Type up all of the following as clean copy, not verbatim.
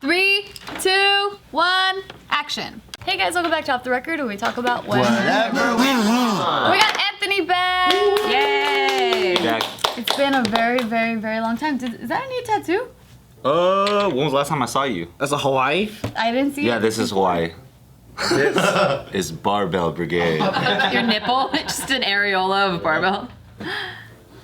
Three, two, one, action. Hey guys, welcome back to Off the Record, where we talk about whatever we want. We got Anthony back. Yay! Back. It's been a very, very, very long time. Is that a new tattoo? When was the last time I saw you? That's a Hawaii? I didn't see it. Yeah, this is Hawaii. This is Barbell Brigade. Your nipple, just an areola of barbell.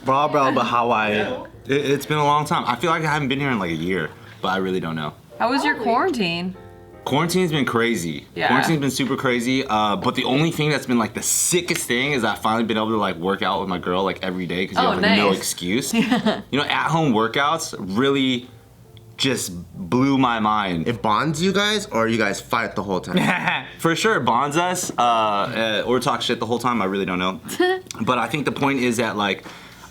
Barbell, but Hawaii. It's been a long time. I feel like I haven't been here in like a year, but I really don't know. How was your quarantine? Quarantine's been crazy. Yeah. Quarantine's been super crazy. But the only thing that's been like the sickest thing is I've finally been able to like work out with my girl like every day because you have like no excuse. You know, at-home workouts really just blew my mind. It bonds you guys, or you guys fight the whole time? For sure, it bonds us, or talk shit the whole time. I really don't know. But I think the point is that like,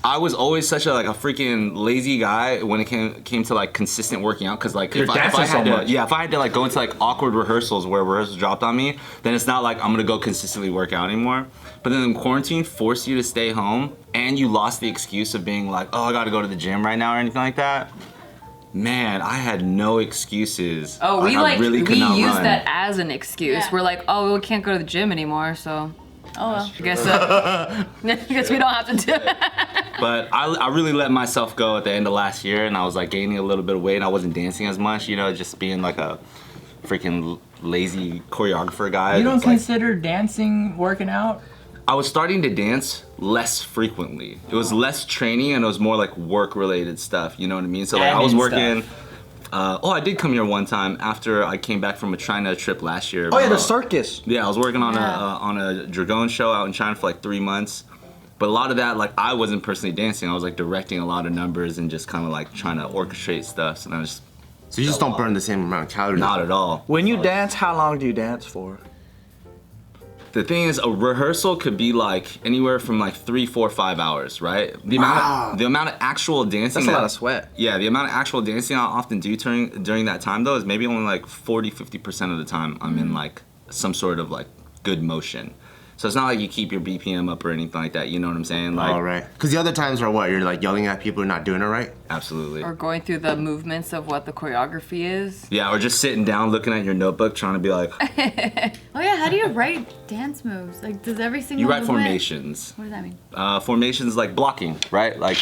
I was always such a freaking lazy guy when it came to like consistent working out. Cause like if I had to like go into like awkward rehearsals where rehearsals dropped on me, then it's not like I'm gonna go consistently work out anymore. But then quarantine forced you to stay home, and you lost the excuse of being like, oh, I gotta go to the gym right now or anything like that. Man, I had no excuses. Oh, we we use that as an excuse. Yeah. We're like, oh, we can't go to the gym anymore, so. Oh well. I guess we don't have to do it. But I really let myself go at the end of last year, and I was like gaining a little bit of weight, and I wasn't dancing as much, you know, just being like a freaking lazy choreographer guy. You don't consider dancing working out? I was starting to dance less frequently. It was less training, and it was more like work-related stuff, you know what I mean? So like I was working. I did come here one time after I came back from a China trip last year. Oh yeah, the circus. Yeah, I was working on a Dragon show out in China for like 3 months. But a lot of that, like, I wasn't personally dancing. I was like directing a lot of numbers and just kind of like trying to orchestrate stuff. So you just don't burn the same amount of calories? Not at all. When you dance, how long do you dance for? The thing is, a rehearsal could be like anywhere from like 3, 4, 5 hours, right? The amount of actual dancing. That's a lot of sweat. Yeah, the amount of actual dancing I often do during that time though is maybe only like 40-50% of the time I'm in like some sort of like good motion. So it's not like you keep your BPM up or anything like that, you know what I'm saying? Like, all right. Because the other times are what? You're like yelling at people who are not doing it right? Absolutely. Or going through the movements of what the choreography is. Yeah, or just sitting down looking at your notebook trying to be like... Oh yeah, how do you write dance moves? Like, does every single You write movement... formations. What does that mean? Formations like blocking, right? Like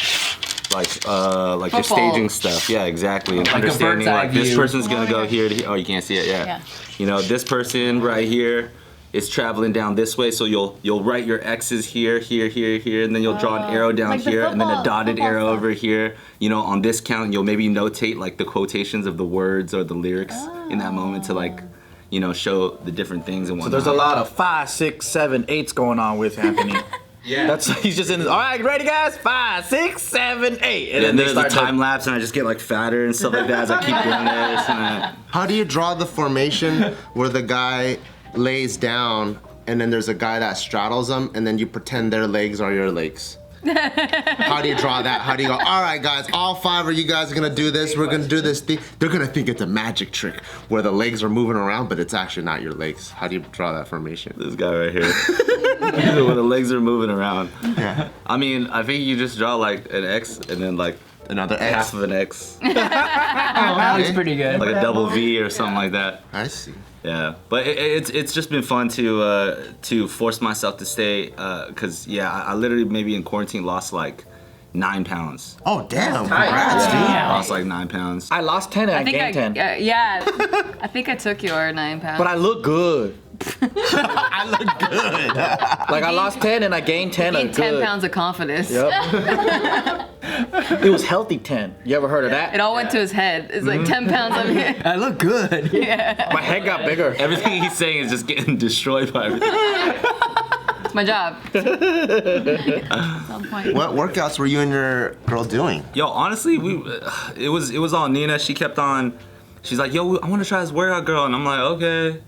your staging stuff. Yeah, exactly. And like understanding like this person's gonna go here to here. Oh, you can't see it, yeah. You know, this person right here is traveling down this way, so you'll write your X's here, here, here, here, and then you'll draw an arrow down like here, and then a dotted arrow over here. You know, on this count, you'll maybe notate like the quotations of the words or the lyrics in that moment to like, you know, show the different things and whatnot. So there's a lot of 5, 6, 7, 8s going on with Anthony. Yeah. He's just in this, all right, ready guys? 5, 6, 7, 8. And then there's a time lapse and I just get like fatter and stuff like that as I keep doing this. And How do you draw the formation where the guy lays down and then there's a guy that straddles them and then you pretend their legs are your legs? How do you draw that? How do you go, all right guys, all 5 of you guys are gonna do this, we're gonna do this thing. They're gonna think it's a magic trick where the legs are moving around, but it's actually not your legs. How do you draw that formation? This guy right here. Where the legs are moving around. Yeah. I mean, I think you just draw like an X and then like another X. Half of an X. That looks pretty good. Like a double V or something like that. I see. Yeah, but it's just been fun to force myself to stay, cause I literally maybe in quarantine lost like 9 pounds. Oh damn! Congrats, dude. I lost like 9 pounds. I lost 10 and I gained 10. Yeah, I think I took your 9 pounds. But I look good. I look good. Like I lost 10 and I gained 10. I gained 10 pounds of confidence. Yep. It was healthy 10. You ever heard of that? It all went to his head. It's like 10 pounds on here. I look good. Yeah. My head got bigger. Everything he's saying is just getting destroyed by everything. It's my job. What workouts were you and your girl doing? Yo, honestly, it was all Nina. She kept on. She's like, yo, I want to try this workout, girl, and I'm like, okay,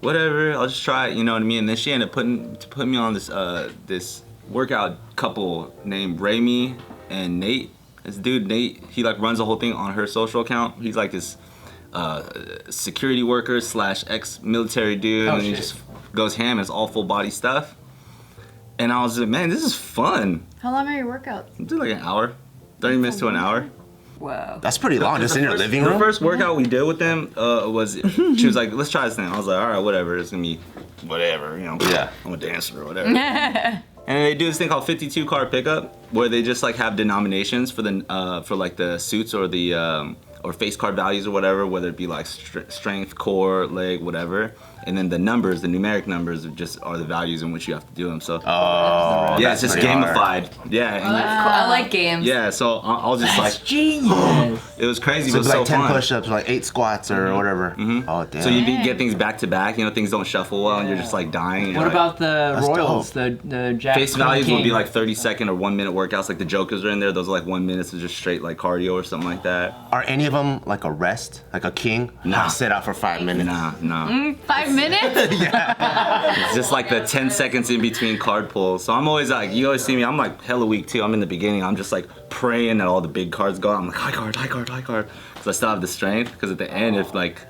whatever. I'll just try it. You know what I mean? And then she ended up putting me on this workout couple named Rami and Nate. This dude Nate, he like runs the whole thing on her social account. He's like this security worker / ex-military dude, and he just goes ham. It's all full body stuff. And I was like, man, this is fun. How long are your workouts? I do like an hour, 30 minutes to an hour. Whoa. That's pretty long, just in your living room? The first workout we did with them was, she was like, let's try this thing. I was like, all right, whatever, it's gonna be whatever, you know. Yeah. I'm a dancer or whatever. And they do this thing called 52 card pickup, where they just like have denominations for the for like the suits or the or face card values or whatever, whether it be like strength, core, leg, whatever. And then the numbers, the numeric numbers, are the values in which you have to do them. So yeah, it's just gamified. Yeah. Oh, that's cool. I like games. Yeah, so I'll just like Genius. it was crazy. So But it's it was like so 10 fun. push-ups, or like 8 squats or whatever. Oh, damn. So you get things back to back. You know, things don't shuffle well, and you're just like dying. And What you're about the That's Royals? The Jack face values King? will be like 30-second or 1-minute workouts. Like the Jokers are in there. Those are like 1 minute, so just straight like cardio or something like that. Are any of them like a rest? Like a king? Nah. Sit out for 5 minutes. Nah. 5 minutes? It's just like the 10 seconds in between card pulls. So I'm always like, you always see me, I'm like hella weak too. I'm in the beginning, I'm just like praying that all the big cards go out. I'm like, high card. Because I still have the strength. Because at the end, if like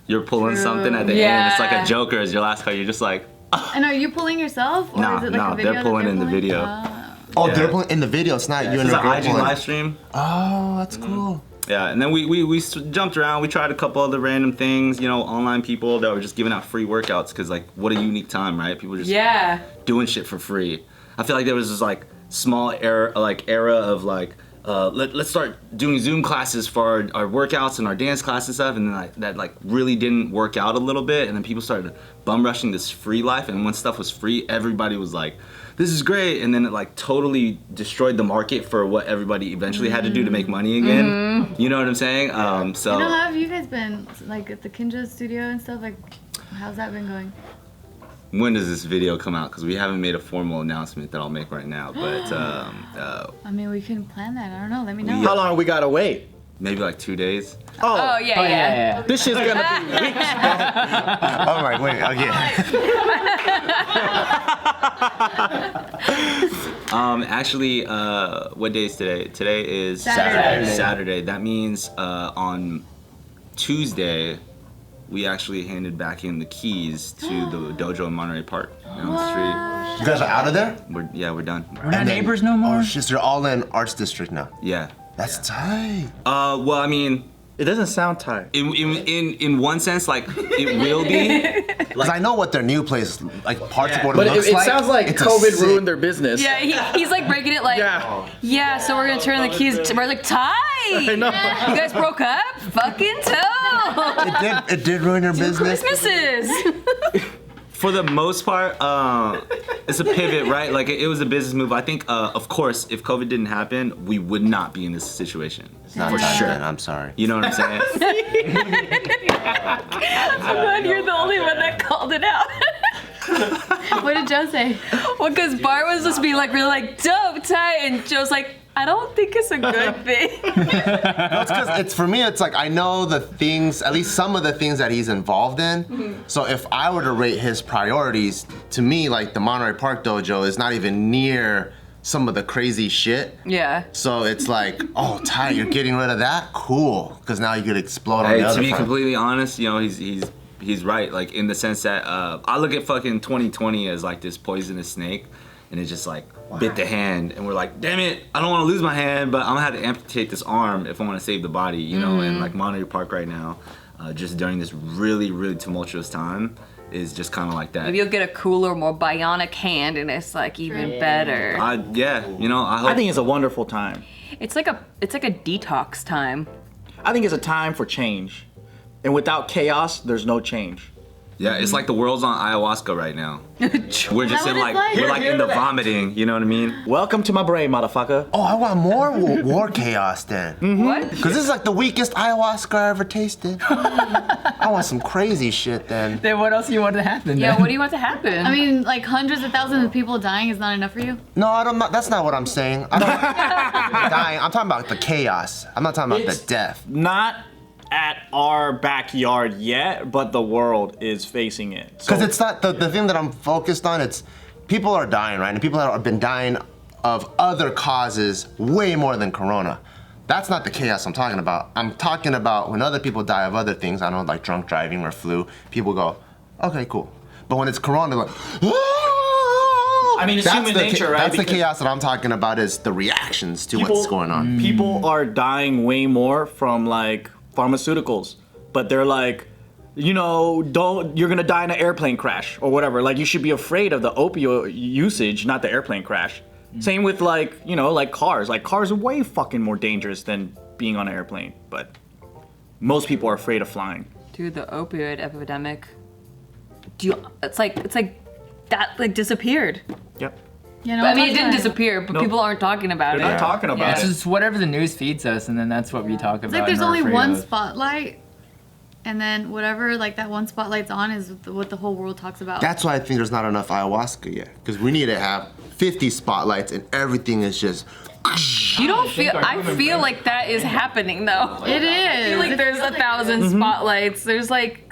you're pulling something at the end, it's like a Joker as your last card. You're just like, And are you pulling yourself? Or is it like a video they're that pulling in the pulling? video. Oh, Yeah. they're pulling in the video. It's not you and It's your an girl IG pulling. live stream. Oh, that's cool. Yeah, and then we jumped around. We tried a couple other random things, you know, online people that were just giving out free workouts because, like, what a unique time, right? People just doing shit for free. I feel like there was this like small era of like, let's start doing Zoom classes for our workouts and our dance class and stuff, and then that like really didn't work out a little bit, and then people started bum rushing this free life, and when stuff was free, everybody was like, this is great, and then it like totally destroyed the market for what everybody eventually had to do to make money again. You know what I'm saying? So You know, how have you guys been, like, at the Kinja studio and stuff? Like, how's that been going? when does this video come out? Because we haven't made a formal announcement that I'll make right now, but I mean, we can plan that. I don't know. Let me know. How long we gotta wait? maybe like 2 days. Oh, yeah. This shit's gonna be weeks. I'm like, wait, Actually, what day is today? Today is Saturday. That means on Tuesday, we actually handed back in the keys to the dojo in Monterey Park down the street. You guys are out of there? We're done. We're not neighbors no more. Oh, shit, so you're all in Arts District now. Yeah. That's tight. Well, I mean, It doesn't sound tight. in one sense, like it will be. Because I know what their new place, like parts of what But it looks it like. sounds like It's a COVID sick- ruined their business. Yeah, he's like breaking it like, yeah, so we're gonna turn the keys. We're like, tight. I know. You guys broke up? Fucking toe. It did ruin your business. Christmases. For the most part, it's a pivot, right? Like it was a business move. I think, of course, if COVID didn't happen, we would not be in this situation. Not For tight, sure. man, I'm sorry. You know what I'm saying? I'm glad you're the only one that called it out. What did Joe say? Well, because Bart was just being like really like dope, tight, and Joe's like, I don't think it's a good thing. It's because it's for me. It's like I know the things, at least some of the things that he's involved in. Mm-hmm. So if I were to rate his priorities, to me, like the Monterey Park Dojo is not even near some of the crazy shit. Yeah. So it's like, oh, Ty, you're getting rid of that? Cool, because now you could explode on Hey, the to other be front. completely honest, you know, he's right. Like in the sense that I look at fucking 2020 as like this poisonous snake, and it just like bit the hand, and we're like, damn it, I don't want to lose my hand, but I'm gonna have to amputate this arm if I want to save the body, you know. And like Monterey Park right now, just during this really, really tumultuous time, is just kind of like that. Maybe you'll get a cooler, more bionic hand, and it's like even better. Yeah, you know, I hope. I think it's a wonderful time. It's like a detox time. I think it's a time for change. And without chaos, there's no change. Yeah, it's like the world's on ayahuasca right now. We're just what in it's like, like? we're like in the vomiting, you know what I mean? Welcome to my brain, motherfucker. Oh, I want more war chaos then. What? Because this is like the weakest ayahuasca I ever tasted. I want some crazy shit then. Then what else do you want to happen? Yeah, then? what do you want to happen? I mean, like hundreds of thousands of people dying is not enough for you? No, I don't. That's not what I'm saying. I don't. Dying. I'm talking about the chaos. I'm not talking about the death. Not at our backyard yet, but the world is facing it. Because it's not the thing that I'm focused on. It's people are dying, right? And people have been dying of other causes way more than Corona. That's not the chaos I'm talking about. I'm talking about when other people die of other things. I don't know, like drunk driving or flu. People go, okay, cool. But when it's Corona, they're like, I mean, it's human nature, right? That's the Because chaos that I'm talking about. Is the reactions to what's going on. people are dying way more from like pharmaceuticals, but they're like, you know, you're gonna die in an airplane crash or whatever. Like, you should be afraid of the opioid usage, not the airplane crash. Same with like, you know, like cars. Like, cars are way fucking more dangerous than being on an airplane, but most people are afraid of flying. Dude, the opioid epidemic. It's like that like disappeared. Yep. You know, I mean, it didn't disappear, but Nope. people aren't talking about They're it. not talking about It's it. just whatever the news feeds us, and then that's what we talk about. It's like there's and are only afraid one of. spotlight, and then whatever like that one spotlight's on is what the whole world talks about. That's why I think there's not enough ayahuasca yet, because we need to have 50 spotlights and everything is just. You don't feel? I feel like that is happening though. It is. I feel like there's 1,000 spotlights. There's like,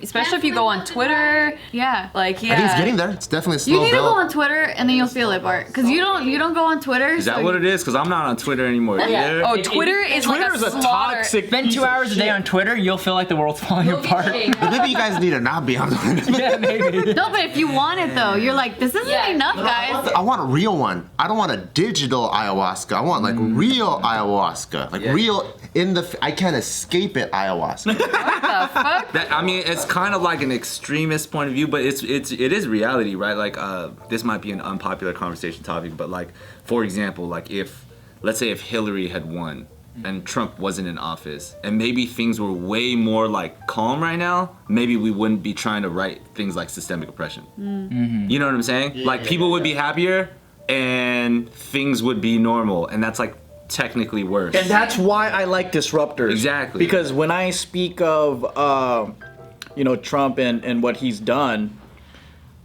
especially if you go on Twitter. Yeah. Like, yeah. I think it's getting there. It's definitely a You slow need to go build. on Twitter and then you'll feel it, Bart. Because you don't go on Twitter. Is that what it is? Because I'm not on Twitter anymore either. Oh, Twitter is like Twitter's a a slaughter. toxic. Spend 2 hours a day on Twitter, you'll feel like the world's falling apart. But maybe you guys need to not be on Twitter. Yeah, maybe. No, but if you want it though, you're like, this isn't enough, guys. I want a real one. I don't want a digital ayahuasca. I want like real ayahuasca. Like real in the. I can't escape it ayahuasca. I mean, it's kind of like an extremist point of view, but it is reality, right? Like, this might be an unpopular conversation topic, but like, for example, like let's say if Hillary had won and Trump wasn't in office, and maybe things were way more like calm right now, maybe we wouldn't be trying to write things like systemic oppression. You know what I'm saying? Like, people would be happier and things would be normal, and that's like technically worse. And that's why I like disruptors. Exactly. Because when I speak of, you know, Trump and what he's done,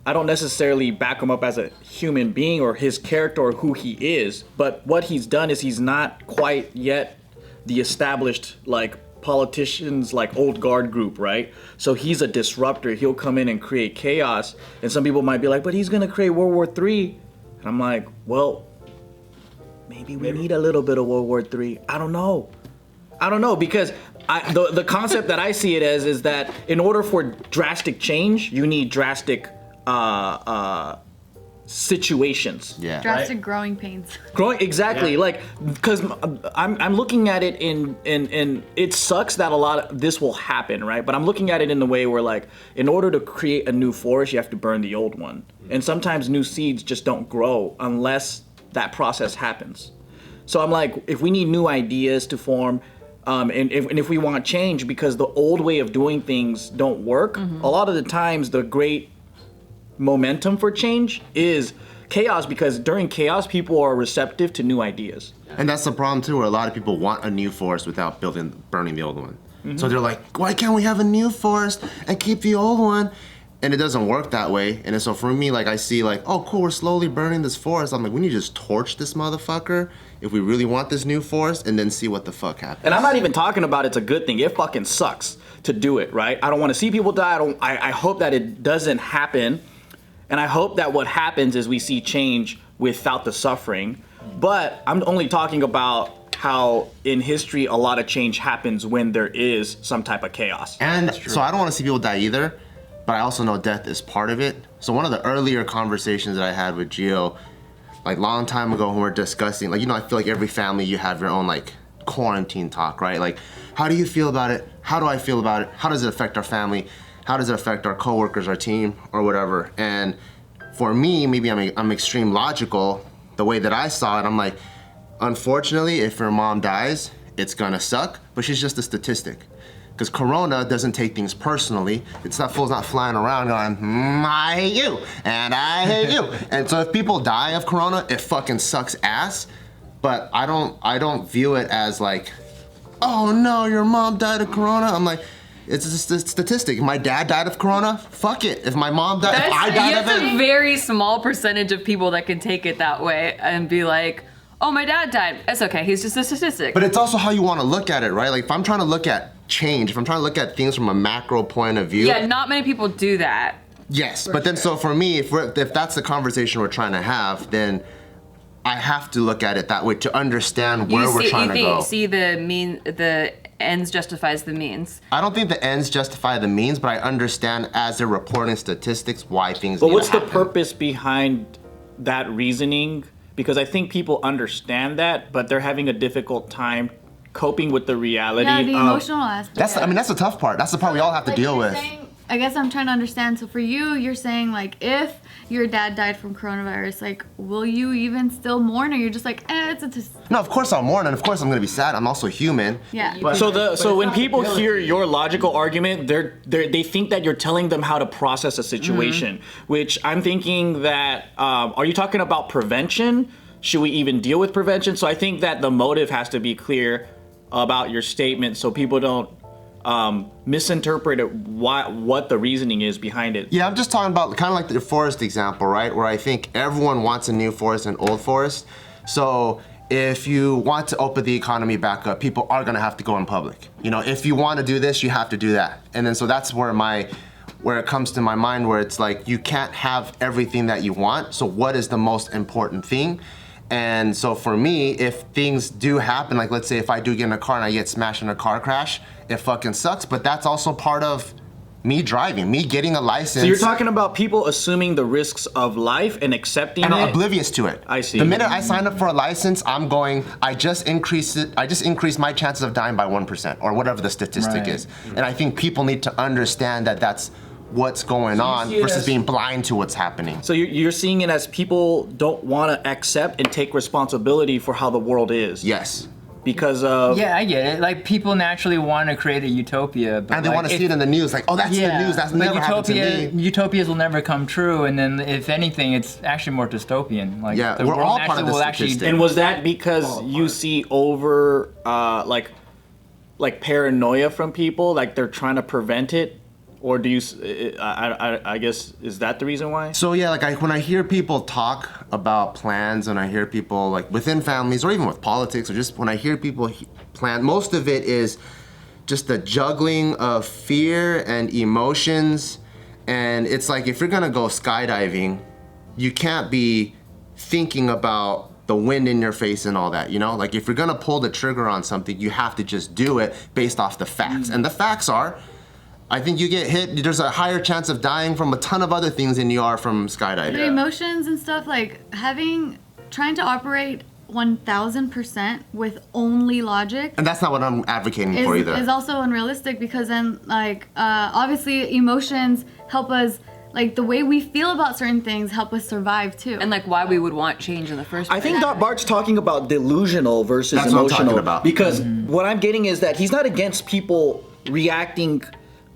I don't necessarily back him up as a human being or his character or who he is. But what he's done is he's not quite yet the established, like, politicians, like, old guard group, right? So he's a disruptor. He'll come in and create chaos. And some people might be like, but he's going to create World War III. And I'm like, well, maybe we need a little bit of World War III. I don't know, because the concept that I see it as is that in order for drastic change, you need drastic situations. Yeah. Drastic growing pains. Growing, exactly. Like, because I'm looking at it in it sucks that a lot of this will happen, right? But I'm looking at it in the way where, like, in order to create a new forest, you have to burn the old one. And sometimes new seeds just don't grow unless that process happens. So I'm like, if we need new ideas to form, and if we want change, because the old way of doing things don't work, a lot of the times the great momentum for change is chaos, because during chaos, people are receptive to new ideas. And that's the problem too, where a lot of people want a new forest without burning the old one. So they're like, why can't we have a new forest and keep the old one? And it doesn't work that way. And so for me, like, I see like, oh cool, we're slowly burning this forest. I'm like, we need to just torch this motherfucker if we really want this new forest, and then see what the fuck happens. And I'm not even talking about it's a good thing. It fucking sucks to do it, right? I don't want to see people die. I hope that it doesn't happen. And I hope that what happens is we see change without the suffering. But I'm only talking about how in history a lot of change happens when there is some type of chaos. And so I don't want to see people die either, but I also know death is part of it. So one of the earlier conversations that I had with Gio, like long time ago, when we're discussing, like, you know, I feel like every family you have your own like quarantine talk, right? Like, how do you feel about it? How do I feel about it? How does it affect our family? How does it affect our coworkers, our team, or whatever? And for me, maybe I'm extreme logical. The way that I saw it, I'm like, unfortunately, if your mom dies, it's gonna suck, but she's just a statistic. Because Corona doesn't take things personally. It's not flying around going, I hate you, and I hate you. And so if people die of Corona, it fucking sucks ass. But I don't view it as like, oh no, your mom died of Corona. I'm like, it's just a statistic. If my dad died of Corona, fuck it. If my mom died, if I died of That's it. a very small percentage of people that can take it that way and be like, oh, my dad died. It's okay, he's just a statistic. But it's also how you want to look at it, right? Like, if I'm trying to look at change, if I'm trying to look at things from a macro point of view. Yeah, not many people do that. Yes, but then so for me, if that's the conversation we're trying to have, then I have to look at it that way to understand where we're trying to go. You see the ends justifies the means. I don't think the ends justify the means, but I understand as they're reporting statistics why things But need what's to the happen. purpose behind that reasoning, because I think people understand that, but they're having a difficult time coping with the reality. Yeah, the of, emotional aspect. That's the tough part. That's the part we all have to Like deal you're with. saying- I guess I'm trying to understand. So for you, you're saying like if your dad died from coronavirus, like will you even still mourn, or you're just like, No, of course I'll mourn, and of course I'm gonna be sad. I'm also human. yeah. so when people hear your logical argument, they think that you're telling them how to process a situation, which I'm thinking that are you talking about prevention? Should we even deal with prevention? So I think that the motive has to be clear about your statement, so people don't misinterpret it, what the reasoning is behind it. Yeah, I'm just talking about kind of like the forest example, right? Where I think everyone wants a new forest and old forest. So if you want to open the economy back up, people are gonna have to go in public. You know, if you want to do this, you have to do that. And then so that's where it comes to my mind, where it's like you can't have everything that you want. So what is the most important thing? And so for me, if things do happen, like let's say if I do get in a car and I get smashed in a car crash, it fucking sucks, but that's also part of me driving, me getting a license. So you're talking about people assuming the risks of life and accepting and it? I'm oblivious to it. I see. The minute I sign up for a license, I'm going, I just increased my chances of dying by 1%, or whatever the statistic is. And I think people need to understand that that's what's going on versus being blind to what's happening. So you're seeing it as people don't want to accept and take responsibility for how the world is. Yes. Because of... Yeah, I get it. Like, people naturally want to create a utopia. But And they like, want to see it in the news, like, oh, that's the news, that's never happened to me. Utopias will never come true, and then if anything, it's actually more dystopian. Like, Yeah, the we're world all part of will the actually statistic. And was that because you see over, like paranoia from people? Like they're trying to prevent it? Or do you, I guess, is that the reason why? So yeah, like when I hear people talk about plans, and I hear people like within families or even with politics, or just when I hear people plan, most of it is just the juggling of fear and emotions. And it's like, if you're gonna go skydiving, you can't be thinking about the wind in your face and all that, you know? Like if you're gonna pull the trigger on something, you have to just do it based off the facts. And the facts are, I think you get hit, there's a higher chance of dying from a ton of other things than you are from skydiving. The emotions and stuff, like trying to operate 1000% with only logic. And that's not what I'm advocating for either. Is also unrealistic, because then like obviously emotions help us, like the way we feel about certain things help us survive too. And like why we would want change in the first place. I think Bart's talking about delusional versus That's what I'm emotional. talking about. Because what I'm getting is that he's not against people reacting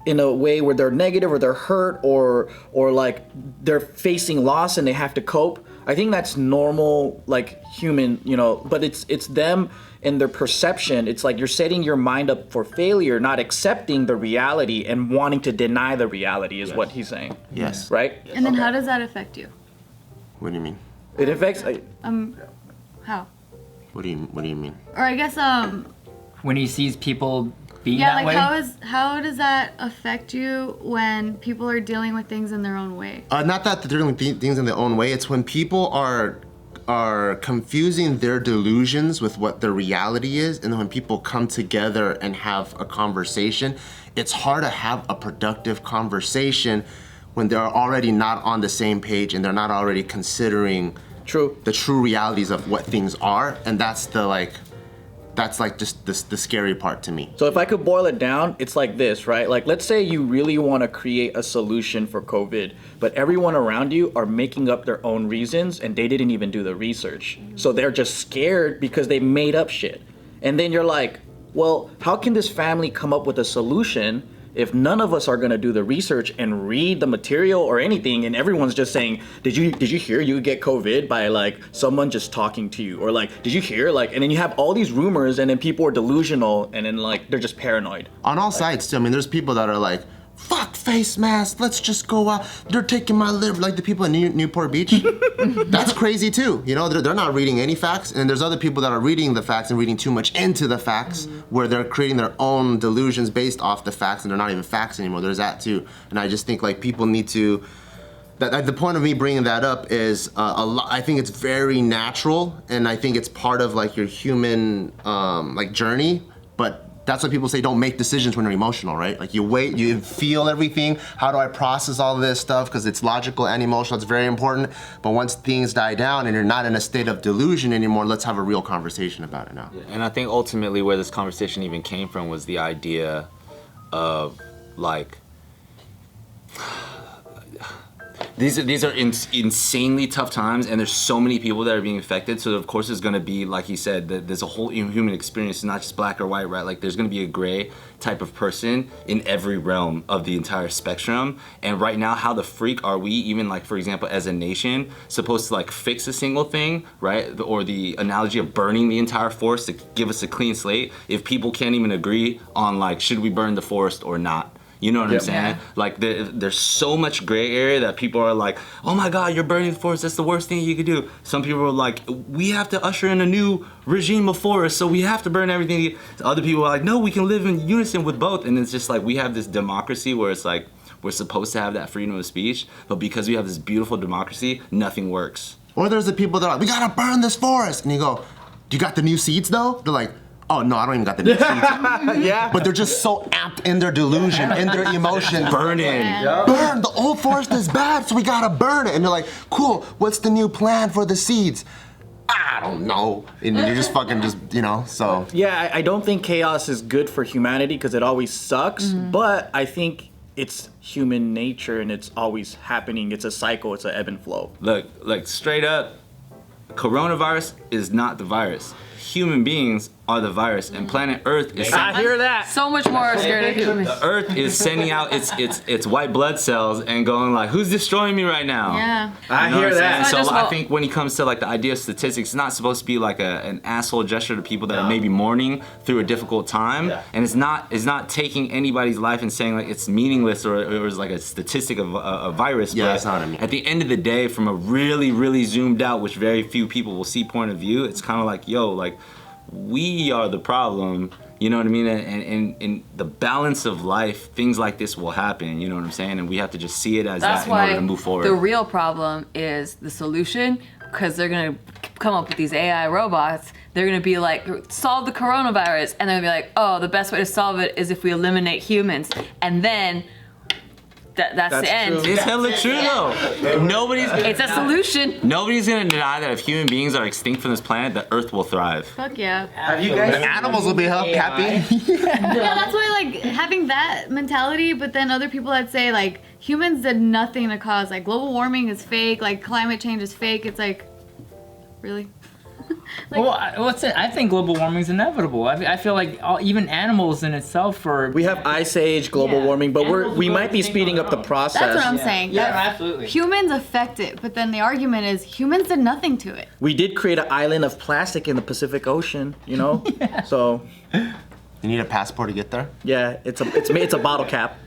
in a way where they're negative or they're hurt or like they're facing loss and they have to cope. I think that's normal, like human, you know, but it's them and their perception. It's like you're setting your mind up for failure, not accepting the reality and wanting to deny the reality is what he's saying. Yes. Right? And then how does that affect you? What do you mean? It affects How? What do you mean? Or I guess when he sees people being yeah, that like way. how does that affect you when people are dealing with things in their own way? Not that they're doing things in their own way. It's when people are confusing their delusions with what the reality is, and then when people come together and have a conversation, it's hard to have a productive conversation when they're already not on the same page and they're not already considering the true realities of what things are, and that's just the scary part to me. So if I could boil it down, it's like this, right? Like let's say you really want to create a solution for COVID, but everyone around you are making up their own reasons and they didn't even do the research. So they're just scared because they made up shit. And then you're like, well, how can this family come up with a solution if none of us are going to do the research and read the material or anything, and everyone's just saying, did you hear you get COVID by like someone just talking to you, or like did you hear, like, and then you have all these rumors and then people are delusional and then like they're just paranoid On all sides too. I mean, there's people that are like, fuck face masks, let's just go out, they're taking my liver, like the people in Newport Beach. That's crazy too, you know, they're not reading any facts, and there's other people that are reading the facts and reading too much into the facts, where they're creating their own delusions based off the facts, and they're not even facts anymore. There's that too. And I just think like people need to, the point of me bringing that up is I think it's very natural, and I think it's part of like your human like journey, but That's why people say don't make decisions when you're emotional, right? Like you wait, you feel everything. How do I process all of this stuff? Because it's logical and emotional, it's very important. But once things die down and you're not in a state of delusion anymore, let's have a real conversation about it now. And I think ultimately where this conversation even came from was the idea of like, these are insanely tough times, and there's so many people that are being affected. So of course, it's going to be, like you said, there's a whole human experience. It's not just black or white, right? Like there's going to be a gray type of person in every realm of the entire spectrum. And right now, how the freak are we, even like for example, as a nation, supposed to like fix a single thing, right? Or the analogy of burning the entire forest to give us a clean slate. If people can't even agree on like, should we burn the forest or not? You know what I'm saying? Yeah. Like there's so much gray area that people are like, oh my God, you're burning the forest. That's the worst thing you could do. Some people are like, we have to usher in a new regime of forest, so we have to burn everything. Other people are like, no, we can live in unison with both. And it's just like we have this democracy where it's like we're supposed to have that freedom of speech, but because we have this beautiful democracy, nothing works. Or there's the people that are like, we gotta burn this forest. And you go, do you got the new seeds though? They're like, oh no, I don't even got the new seeds. Yeah. But they're just so amped in their delusion, in their emotion. Burn in. Yeah. Burn, the old forest is bad, so we gotta burn it. And they're like, cool, what's the new plan for the seeds? I don't know. And you're just fucking just, you know, so. Yeah, I don't think chaos is good for humanity because it always sucks, but I think it's human nature and it's always happening. It's a cycle, it's an ebb and flow. Look, like straight up, coronavirus is not the virus. Human beings are the virus, and planet Earth is. I hear that. So much more scared of humans. The Earth is sending out its white blood cells and going like, who's destroying me right now? Yeah. I You know hear what I'm that. saying? It's So not I just think when it comes to like the idea of statistics, it's not supposed to be like an asshole gesture to people that are maybe mourning through a difficult time, and it's not taking anybody's life and saying like it's meaningless or it's like a statistic of a virus. Yeah, but it's not a mean- at the end of the day, from a really, really zoomed out, which very few people will see point of view, it's kind of like, yo, like we are the problem. You know what I mean? And in the balance of life, things like this will happen. You know what I'm saying? And we have to just see it as That's that in order why to move forward. the real problem is the solution, because they're gonna come up with these AI robots. They're gonna be like, solve the coronavirus, and they're gonna be like, oh, the best way to solve it is if we eliminate humans, and then that's the end. true. It's hella true though. It's a solution. Nobody's gonna deny that if human beings are extinct from this planet, the Earth will thrive. Fuck yeah. Have you guys? Animals will be happy. Yeah, that's why like having that mentality, but then other people that say like humans did nothing to cause like global warming is fake, like climate change is fake. It's like, really? I think global warming is inevitable. I feel like even animals in itself are. We have ice age, global Yeah. warming, but Animals we will might be extinct speeding on up the their own. process. That's what I'm saying. Yeah, That absolutely. humans affect it, but then the argument is humans did nothing to it. We did create an island of plastic in the Pacific Ocean, you know? So, You need a passport to get there? yeah, it's a bottle cap.